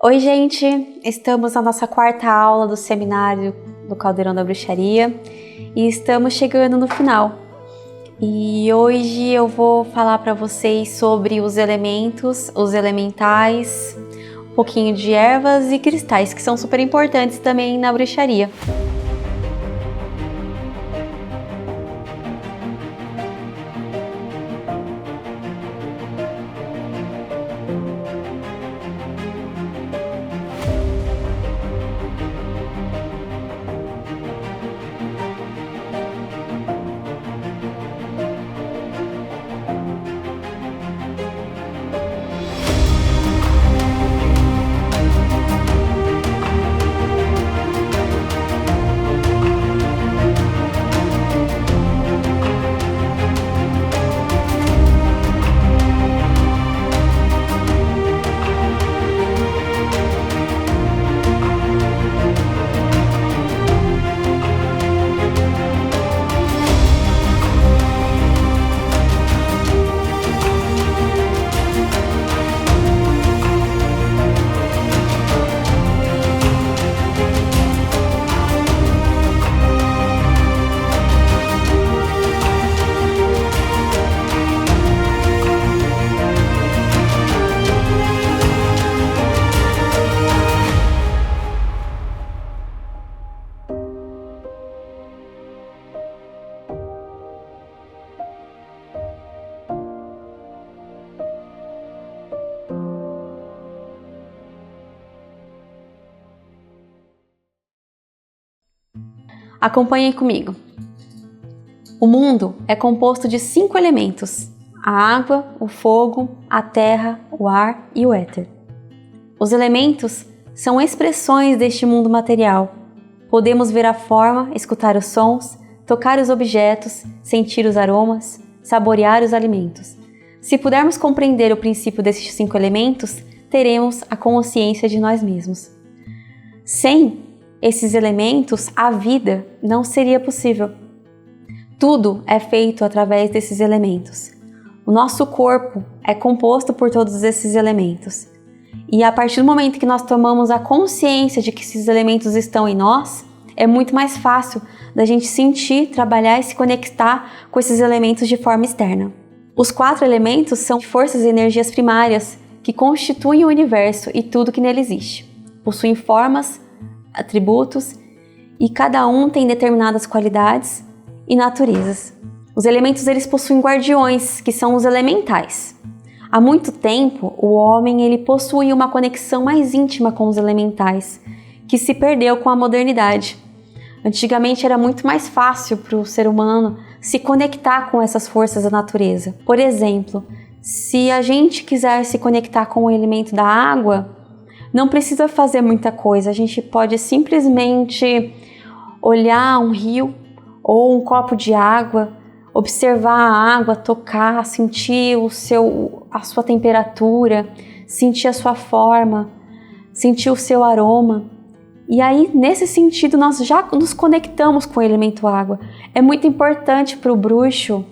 Oi, gente! Estamos na nossa quarta aula do seminário do Caldeirão da Bruxaria e estamos chegando no final. E hoje eu vou falar para vocês sobre os elementos, os elementais, um pouquinho de ervas e cristais, que são super importantes também na bruxaria. Acompanhem comigo. O mundo é composto de 5 elementos: a água, o fogo, a terra, o ar e o éter. Os elementos são expressões deste mundo material. Podemos ver a forma, escutar os sons, tocar os objetos, sentir os aromas, saborear os alimentos. Se pudermos compreender o princípio desses 5 elementos, teremos a consciência de nós mesmos. Sem esses elementos, a vida não seria possível. Tudo é feito através desses elementos. O nosso corpo é composto por todos esses elementos. E a partir do momento que nós tomamos a consciência de que esses elementos estão em nós, é muito mais fácil da gente sentir, trabalhar e se conectar com esses elementos de forma externa. Os 4 elementos são forças e energias primárias que constituem o universo e tudo que nele existe. Possuem formas, atributos, e cada um tem determinadas qualidades e naturezas. Os elementos eles possuem guardiões, que são os elementais. Há muito tempo, o homem ele possui uma conexão mais íntima com os elementais, que se perdeu com a modernidade. Antigamente era muito mais fácil para o ser humano se conectar com essas forças da natureza. Por exemplo, se a gente quiser se conectar com o elemento da água, não precisa fazer muita coisa, a gente pode simplesmente olhar um rio ou um copo de água, observar a água, tocar, sentir a sua temperatura, sentir a sua forma, sentir o seu aroma. E aí, nesse sentido, nós já nos conectamos com o elemento água. É muito importante para o bruxo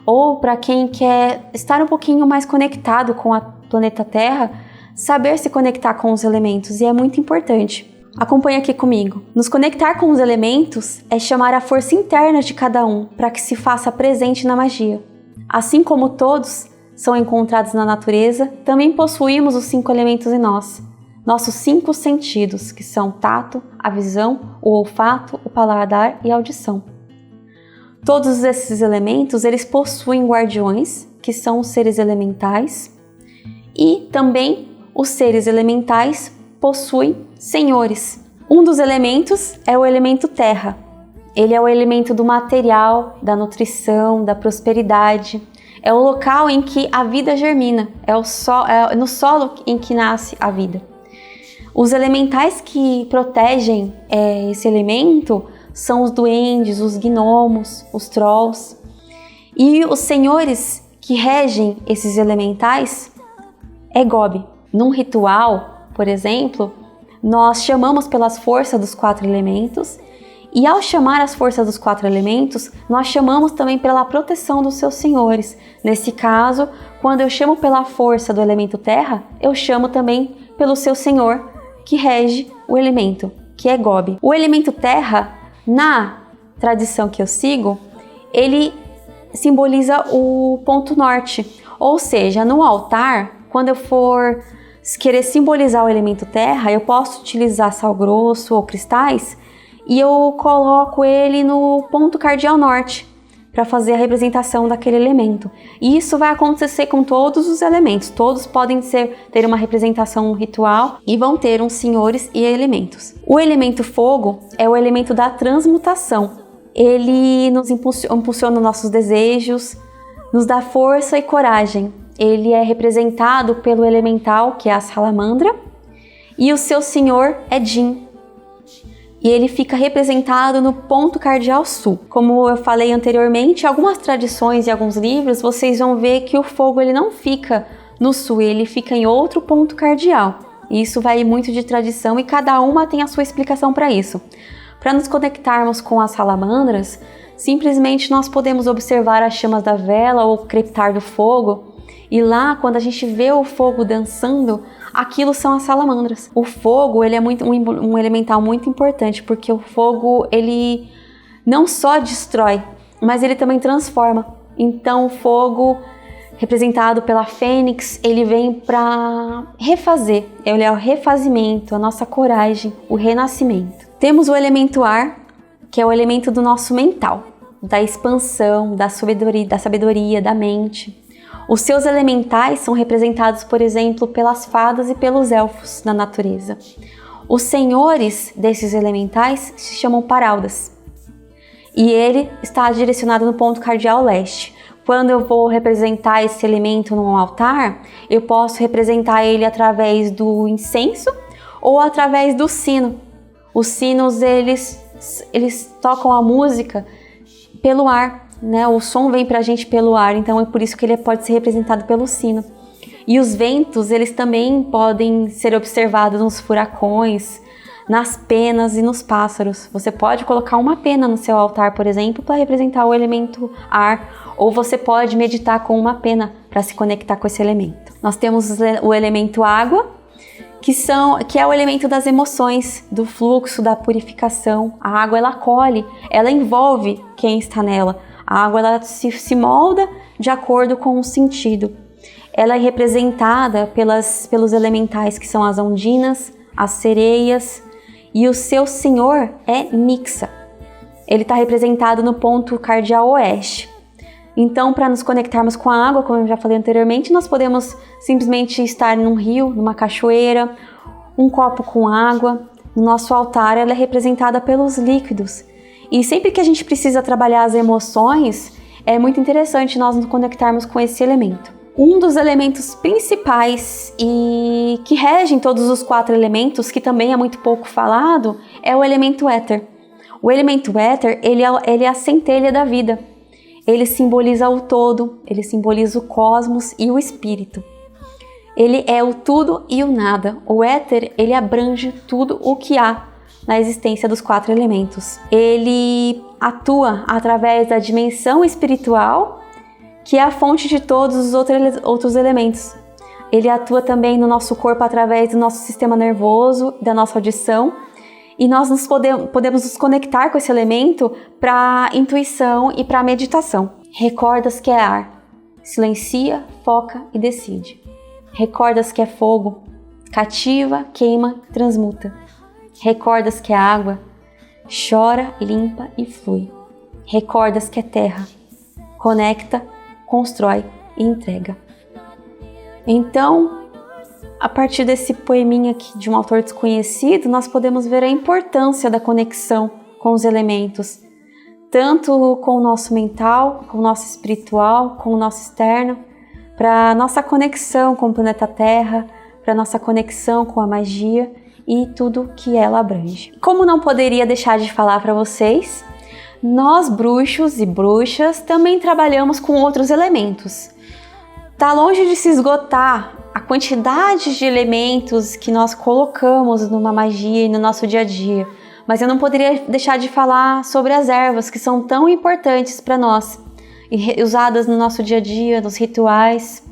ou para quem quer estar um pouquinho mais conectado com o planeta Terra, saber se conectar com os elementos, e é muito importante. Acompanhe aqui comigo. Nos conectar com os elementos é chamar a força interna de cada um para que se faça presente na magia. Assim como todos são encontrados na natureza, também possuímos os 5 elementos em nós. Nossos 5 sentidos, que são o tato, a visão, o olfato, o paladar e a audição. Todos esses elementos, eles possuem guardiões, que são os seres elementais, e também os seres elementais possuem senhores. Um dos elementos é o elemento terra. Ele é o elemento do material, da nutrição, da prosperidade. É o local em que a vida germina. É no solo em que nasce a vida. Os elementais que protegem esse elemento são os duendes, os gnomos, os trolls. E os senhores que regem esses elementais é Gobi. Num ritual, por exemplo, nós chamamos pelas forças dos 4 elementos, e ao chamar as forças dos 4 elementos, nós chamamos também pela proteção dos seus senhores. Nesse caso, quando eu chamo pela força do elemento terra, eu chamo também pelo seu senhor, que rege o elemento, que é Gobi. O elemento terra, na tradição que eu sigo, ele simboliza o ponto norte. Ou seja, no altar, quando eu for querer simbolizar o elemento terra, eu posso utilizar sal grosso ou cristais e eu coloco ele no ponto cardial norte para fazer a representação daquele elemento. E isso vai acontecer com todos os elementos. Todos podem ter uma representação ritual e vão ter uns senhores e elementos. O elemento fogo é o elemento da transmutação. Ele nos impulsiona nossos desejos, nos dá força e coragem. Ele é representado pelo elemental, que é a salamandra, e o seu senhor é Jin. E ele fica representado no ponto cardial sul. Como eu falei anteriormente, algumas tradições e alguns livros, vocês vão ver que o fogo ele não fica no sul, ele fica em outro ponto cardial. E isso vai muito de tradição e cada uma tem a sua explicação para isso. Para nos conectarmos com as salamandras, simplesmente nós podemos observar as chamas da vela ou o crepitar do fogo. E lá, quando a gente vê o fogo dançando, aquilo são as salamandras. O fogo, ele é um elemental muito importante, porque o fogo, ele não só destrói, mas ele também transforma. Então, o fogo, representado pela fênix, ele vem para refazer. Ele é o refazimento, a nossa coragem, o renascimento. Temos o elemento ar, que é o elemento do nosso mental, da expansão, da sabedoria, da mente. Os seus elementais são representados, por exemplo, pelas fadas e pelos elfos na natureza. Os senhores desses elementais se chamam paraudas. E ele está direcionado no ponto cardial leste. Quando eu vou representar esse elemento num altar, eu posso representar ele através do incenso ou através do sino. Os sinos, eles tocam a música pelo ar. Né? O som vem pra gente pelo ar, então é por isso que ele pode ser representado pelo sino. E os ventos, eles também podem ser observados nos furacões, nas penas e nos pássaros. Você pode colocar uma pena no seu altar, por exemplo, para representar o elemento ar, ou você pode meditar com uma pena para se conectar com esse elemento. Nós temos o elemento água, que é o elemento das emoções, do fluxo, da purificação. A água, ela acolhe, ela envolve quem está nela. A água ela se molda de acordo com o sentido. Ela é representada pelos elementais que são as ondinas, as sereias, e o seu senhor é Nixa. Ele está representado no ponto cardial oeste. Então, para nos conectarmos com a água, como eu já falei anteriormente, nós podemos simplesmente estar num rio, numa cachoeira, um copo com água. No nosso altar, ela é representada pelos líquidos. E sempre que a gente precisa trabalhar as emoções, é muito interessante nós nos conectarmos com esse elemento. Um dos elementos principais e que regem todos os 4 elementos, que também é muito pouco falado, é o elemento éter. O elemento éter, ele é a centelha da vida. Ele simboliza o todo, ele simboliza o cosmos e o espírito. Ele é o tudo e o nada. O éter, ele abrange tudo o que há na existência dos 4 elementos. Ele atua através da dimensão espiritual, que é a fonte de todos os outros elementos. Ele atua também no nosso corpo através do nosso sistema nervoso, da nossa audição, e nós podemos nos conectar com esse elemento para a intuição e para a meditação. Recordas que é ar, silencia, foca e decide. Recordas que é fogo, cativa, queima, transmuta. Recordas que é água, chora, limpa e flui. Recordas que é terra, conecta, constrói e entrega. Então, a partir desse poeminha aqui de um autor desconhecido, nós podemos ver a importância da conexão com os elementos, tanto com o nosso mental, com o nosso espiritual, com o nosso externo, para a nossa conexão com o planeta Terra, para a nossa conexão com a magia e tudo que ela abrange. Como não poderia deixar de falar para vocês, nós bruxos e bruxas também trabalhamos com outros elementos. Tá longe de se esgotar a quantidade de elementos que nós colocamos numa magia e no nosso dia a dia, mas eu não poderia deixar de falar sobre as ervas que são tão importantes para nós e usadas no nosso dia a dia, nos rituais,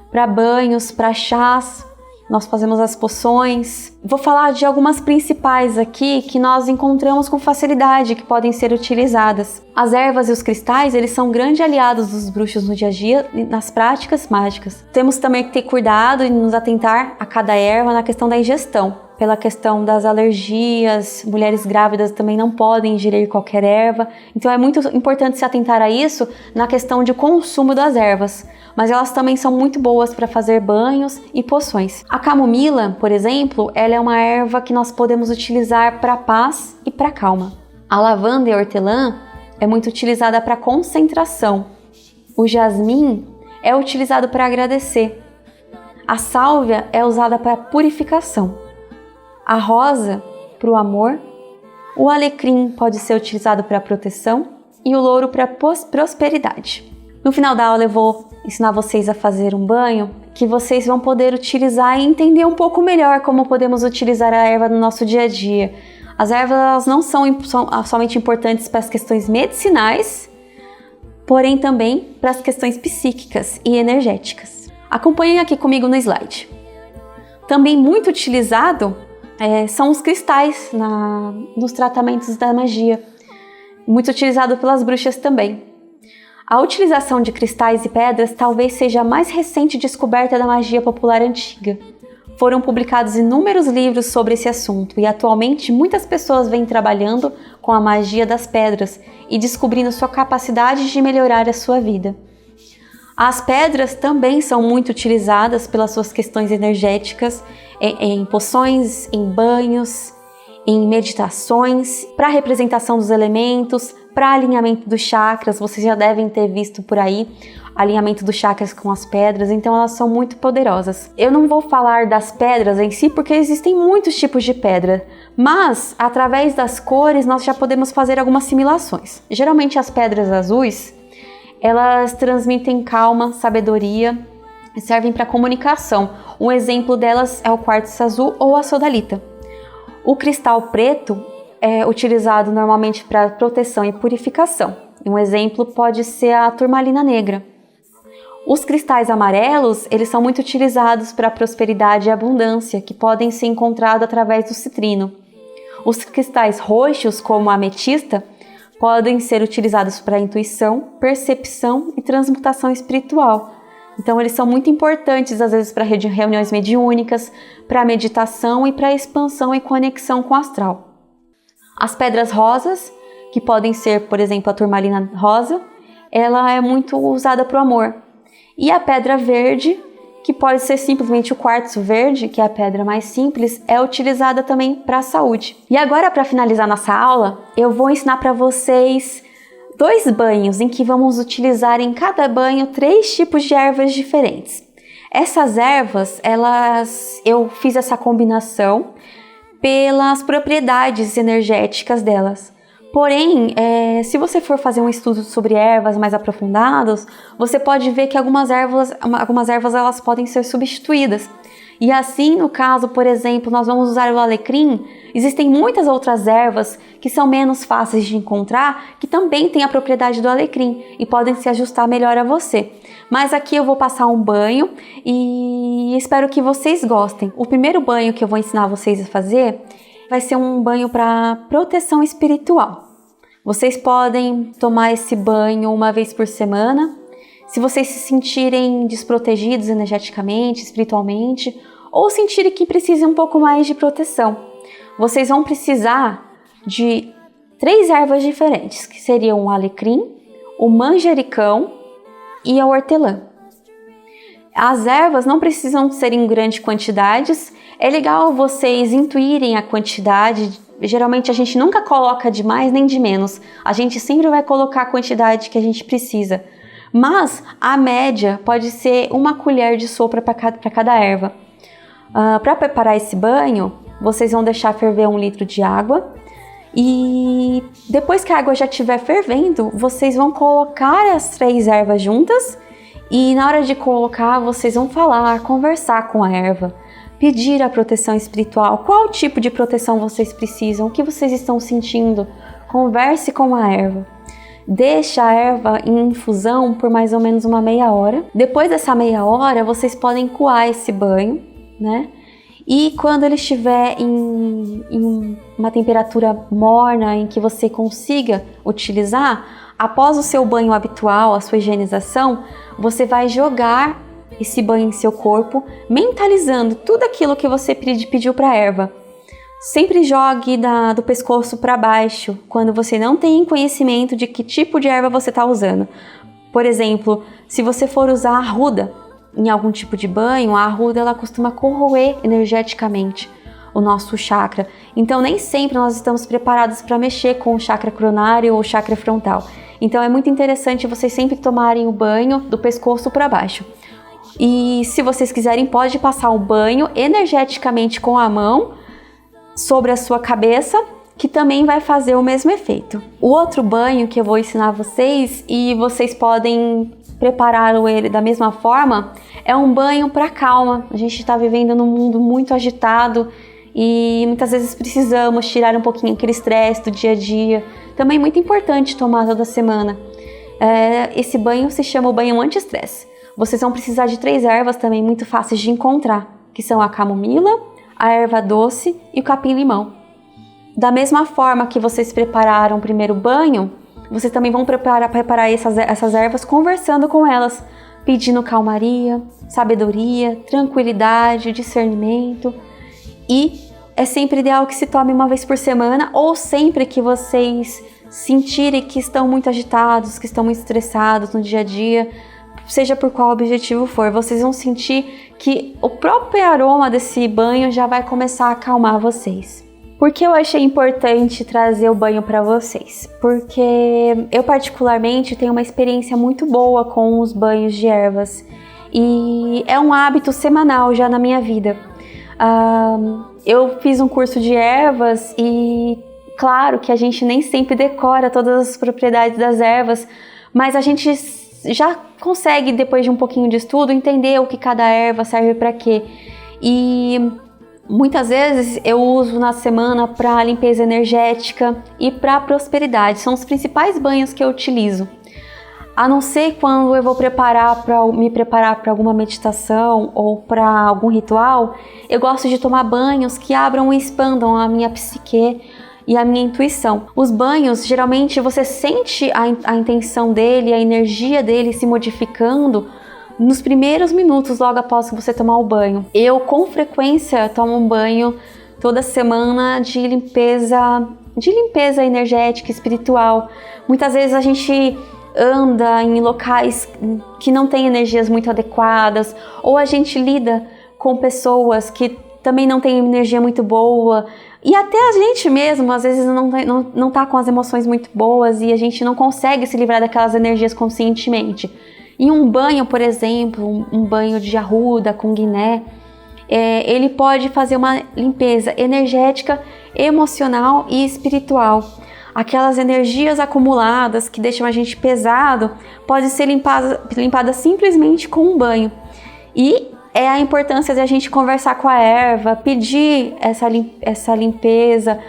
para banhos, para chás, nós fazemos as poções. Vou falar de algumas principais aqui que nós encontramos com facilidade, que podem ser utilizadas. As ervas e os cristais, eles são grandes aliados dos bruxos no dia a dia e nas práticas mágicas. Temos também que ter cuidado e nos atentar a cada erva na questão da ingestão. Pela questão das alergias, mulheres grávidas também não podem ingerir qualquer erva. Então é muito importante se atentar a isso na questão de consumo das ervas. Mas elas também são muito boas para fazer banhos e poções. A camomila, por exemplo, ela é uma erva que nós podemos utilizar para paz e para calma. A lavanda e a hortelã é muito utilizada para concentração. O jasmim é utilizado para agradecer. A sálvia é usada para purificação. A rosa para o amor. O alecrim pode ser utilizado para proteção e o louro para prosperidade. No final da aula eu vou ensinar vocês a fazer um banho que vocês vão poder utilizar e entender um pouco melhor como podemos utilizar a erva no nosso dia a dia. As ervas elas não são somente importantes para as questões medicinais, porém também para as questões psíquicas e energéticas. Acompanhem aqui comigo no slide. Também muito utilizado são os cristais nos tratamentos da magia, muito utilizado pelas bruxas também. A utilização de cristais e pedras talvez seja a mais recente descoberta da magia popular antiga. Foram publicados inúmeros livros sobre esse assunto e atualmente muitas pessoas vêm trabalhando com a magia das pedras e descobrindo sua capacidade de melhorar a sua vida. As pedras também são muito utilizadas pelas suas questões energéticas, em poções, em banhos, em meditações, para representação dos elementos, para alinhamento dos chakras. Vocês já devem ter visto por aí alinhamento dos chakras com as pedras, então elas são muito poderosas. Eu não vou falar das pedras em si, porque existem muitos tipos de pedra, mas através das cores nós já podemos fazer algumas simulações. Geralmente as pedras azuis, elas transmitem calma, sabedoria e servem para comunicação. Um exemplo delas é o quartzo azul ou a sodalita. O cristal preto é utilizado normalmente para proteção e purificação. Um exemplo pode ser a turmalina negra. Os cristais amarelos, eles são muito utilizados para prosperidade e abundância, que podem ser encontrados através do citrino. Os cristais roxos, como a ametista, podem ser utilizados para intuição, percepção e transmutação espiritual. Então eles são muito importantes às vezes para reuniões mediúnicas, para meditação e para expansão e conexão com o astral. As pedras rosas, que podem ser, por exemplo, a turmalina rosa, ela é muito usada para o amor. E a pedra verde, que pode ser simplesmente o quartzo verde, que é a pedra mais simples, é utilizada também para a saúde. E agora, para finalizar nossa aula, eu vou ensinar para vocês 2 banhos em que vamos utilizar em cada banho 3 tipos de ervas diferentes. Essas ervas, eu fiz essa combinação pelas propriedades energéticas delas. Porém, se você for fazer um estudo sobre ervas mais aprofundados, você pode ver que algumas ervas elas podem ser substituídas. E assim, no caso, por exemplo, nós vamos usar o alecrim, existem muitas outras ervas que são menos fáceis de encontrar, que também têm a propriedade do alecrim e podem se ajustar melhor a você. Mas aqui eu vou passar um banho e espero que vocês gostem. O primeiro banho que eu vou ensinar vocês a fazer vai ser um banho para proteção espiritual. Vocês podem tomar esse banho uma vez por semana. Se vocês se sentirem desprotegidos energeticamente, espiritualmente, ou sentirem que precisam um pouco mais de proteção, vocês vão precisar de 3 ervas diferentes, que seriam o alecrim, o manjericão e a hortelã. As ervas não precisam ser em grandes quantidades, é legal vocês intuírem a quantidade. Geralmente a gente nunca coloca de mais nem de menos, a gente sempre vai colocar a quantidade que a gente precisa. Mas a média pode ser 1 colher de sopa para cada erva. Para preparar esse banho, vocês vão deixar ferver 1 litro de água e depois que a água já estiver fervendo, vocês vão colocar as 3 ervas juntas e na hora de colocar, vocês vão conversar com a erva, pedir a proteção espiritual, qual tipo de proteção vocês precisam, o que vocês estão sentindo, converse com a erva. Deixa a erva em infusão por mais ou menos uma meia hora. Depois dessa meia hora, vocês podem coar esse banho, né? E quando ele estiver em uma temperatura morna em que você consiga utilizar, após o seu banho habitual, a sua higienização, você vai jogar esse banho em seu corpo, mentalizando tudo aquilo que você pediu para a erva. Sempre jogue do pescoço para baixo, quando você não tem conhecimento de que tipo de erva você está usando. Por exemplo, se você for usar a arruda em algum tipo de banho, a arruda ela costuma corroer energeticamente o nosso chakra. Então, nem sempre nós estamos preparados para mexer com o chakra coronário ou o chakra frontal. Então, é muito interessante vocês sempre tomarem o banho do pescoço para baixo. E se vocês quiserem, pode passar o banho energeticamente com a mão sobre a sua cabeça, que também vai fazer o mesmo efeito. O outro banho que eu vou ensinar vocês, e vocês podem preparar ele da mesma forma, é um banho para calma. A gente está vivendo num mundo muito agitado e muitas vezes precisamos tirar um pouquinho aquele estresse do dia a dia. Também é muito importante tomar toda semana. Esse banho se chama o banho anti-estresse. Vocês vão precisar de 3 ervas também muito fáceis de encontrar, que são a camomila, a erva doce e o capim-limão. Da mesma forma que vocês prepararam o primeiro banho, vocês também vão preparar essas ervas conversando com elas, pedindo calmaria, sabedoria, tranquilidade, discernimento. E é sempre ideal que se tome uma vez por semana, ou sempre que vocês sentirem que estão muito agitados, que estão muito estressados no dia a dia, seja por qual objetivo for, vocês vão sentir que o próprio aroma desse banho já vai começar a acalmar vocês. Por que eu achei importante trazer o banho para vocês? Porque eu particularmente tenho uma experiência muito boa com os banhos de ervas e é um hábito semanal já na minha vida. Eu fiz um curso de ervas e claro que a gente nem sempre decora todas as propriedades das ervas, mas a gente já consegue, depois de um pouquinho de estudo, entender o que cada erva serve para quê. E muitas vezes eu uso na semana para limpeza energética e para prosperidade. São os principais banhos que eu utilizo. A não ser quando eu vou me preparar para alguma meditação ou para algum ritual, eu gosto de tomar banhos que abram e expandam a minha psique e a minha intuição. Os banhos, geralmente você sente a intenção dele, a energia dele se modificando nos primeiros minutos logo após que você tomar o banho. Eu, com frequência, tomo um banho toda semana de limpeza energética, espiritual. Muitas vezes a gente anda em locais que não têm energias muito adequadas, ou a gente lida com pessoas que também não têm energia muito boa, e até a gente mesmo às vezes não tá com as emoções muito boas e a gente não consegue se livrar daquelas energias conscientemente. Em um banho, por exemplo, um banho de arruda com guiné, ele pode fazer uma limpeza energética, emocional e espiritual. Aquelas energias acumuladas que deixam a gente pesado podem ser limpadas simplesmente com um banho. E é a importância de a gente conversar com a erva, pedir essa limpeza,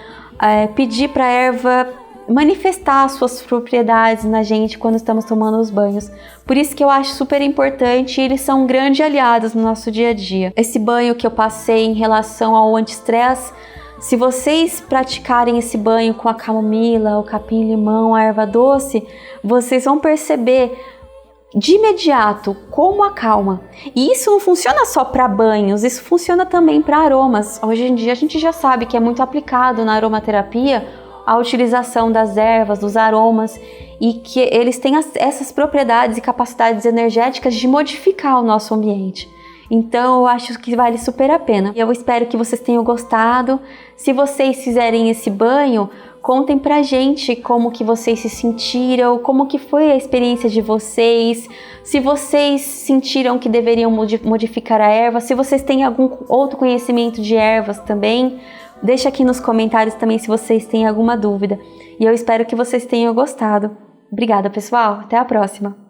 pedir para a erva manifestar as suas propriedades na gente quando estamos tomando os banhos. Por isso que eu acho super importante, e eles são grandes aliados no nosso dia a dia. Esse banho que eu passei em relação ao anti-estresse, se vocês praticarem esse banho com a camomila, o capim-limão, a erva doce, vocês vão perceber de imediato como acalma. E isso não funciona só para banhos, isso funciona também para aromas. Hoje em dia a gente já sabe que é muito aplicado na aromaterapia a utilização das ervas, dos aromas, e que eles têm essas propriedades e capacidades energéticas de modificar o nosso ambiente. Então eu acho que vale super a pena. Eu espero que vocês tenham gostado. Se vocês fizerem esse banho, contem pra gente como que vocês se sentiram, como que foi a experiência de vocês, se vocês sentiram que deveriam modificar a erva, se vocês têm algum outro conhecimento de ervas também. Deixa aqui nos comentários também se vocês têm alguma dúvida. E eu espero que vocês tenham gostado. Obrigada, pessoal. Até a próxima.